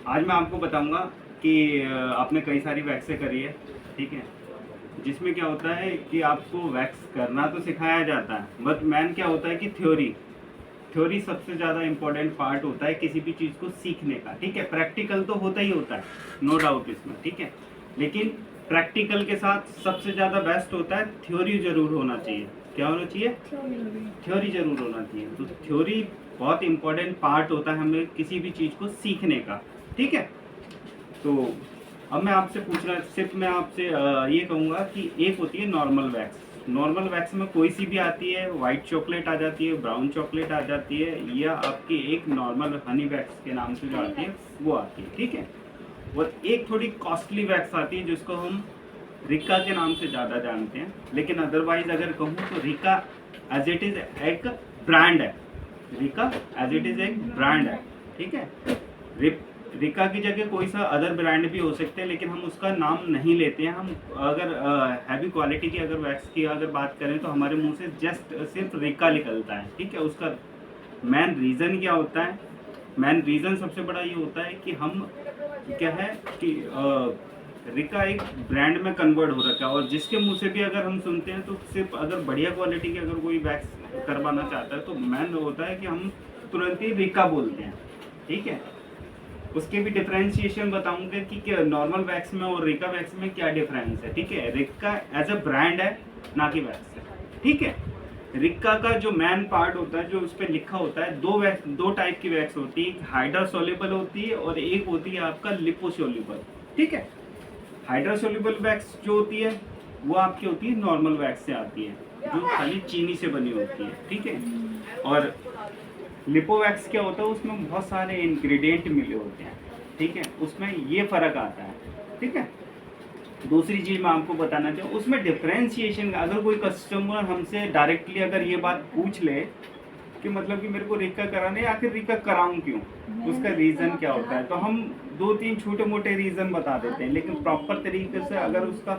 आज मैं आपको बताऊंगा कि आपने कई सारी वैक्सें करी है, ठीक है। जिसमें क्या होता है कि आपको वैक्स करना तो सिखाया जाता है, बट मैन क्या होता है कि थ्योरी थ्योरी सबसे ज़्यादा इम्पोर्टेंट पार्ट होता है किसी भी चीज़ को सीखने का, ठीक है। प्रैक्टिकल तो होता ही होता है, नो डाउट इसमें, ठीक है। लेकिन प्रैक्टिकल के साथ सबसे ज़्यादा बेस्ट होता है थ्योरी जरूर होना चाहिए। क्या होना चाहिए? थ्योरी जरूर होना चाहिए। तो थ्योरी बहुत इंपॉर्टेंट पार्ट होता है हमें किसी भी चीज़ को सीखने का, ठीक है। तो अब मैं आपसे पूछना, सिर्फ मैं आपसे ये कहूँगा कि एक होती है नॉर्मल वैक्स। नॉर्मल वैक्स में कोई सी भी आती है, वाइट चॉकलेट आ जाती है, ब्राउन चॉकलेट आ जाती है, या आपकी एक नॉर्मल हनी वैक्स के नाम से जो आती है वो आती है, ठीक है। और एक थोड़ी कॉस्टली वैक्स आती है जिसको हम रिका के नाम से ज़्यादा जानते हैं, लेकिन अदरवाइज अगर कहूँ तो रिका एज इट इज़ एक ब्रांड है। रिका एज इट इज़ एक ब्रांड है, ठीक है। रिका की जगह कोई सा अदर ब्रांड भी हो सकते हैं, लेकिन हम उसका नाम नहीं लेते हैं। हम अगर हैवी क्वालिटी की अगर वैक्स की अगर बात करें तो हमारे मुंह से जस्ट सिर्फ रिका निकलता है, ठीक है। उसका मेन रीज़न क्या होता है? मेन रीज़न सबसे बड़ा ये होता है कि हम क्या है कि रिका एक ब्रांड में कन्वर्ट हो रखा है, और जिसके मुंह से भी अगर हम सुनते हैं तो सिर्फ अगर बढ़िया क्वालिटी की अगर कोई वैक्स करवाना चाहता है तो मेन होता है कि हम तुरंत ही रिका बोलते हैं, ठीक है। उसके भी डिफरेंशिएशन बताऊंगा कि नॉर्मल वैक्स में और रिका वैक्स में क्या डिफरेंस है, ठीक है। रिका एज अ ब्रांड है, ना कि वैक्स है, ठीक है। रिक्का का जो मेन पार्ट होता है, जो उस पर लिखा होता है, दो टाइप की वैक्स होती है, एक हाइड्रोसोल्यूबल होती है और एक होती है आपका लिपोसोल्यूबल, ठीक है। हाइड्रोसोल्यूबल वैक्स जो होती है वो आपकी होती है नॉर्मल वैक्स से आती है, जो खाली चीनी से बनी होती है, ठीक है। और लिपोवैक्स क्या होता है, उसमें बहुत सारे इंग्रेडिएंट मिले होते हैं, ठीक है। उसमें ये फ़र्क आता है, ठीक है। दूसरी चीज़ मैं आपको बताना चाहूँ, उसमें डिफ्रेंशिएशन, अगर कोई कस्टमर हमसे डायरेक्टली अगर ये बात पूछ ले कि मतलब कि मेरे को रिका कराना है, आखिर रिका कराऊं क्यों, उसका रीज़न क्या होता है, तो हम दो तीन छोटे मोटे रीज़न बता देते हैं, लेकिन प्रॉपर तरीके से अगर उसका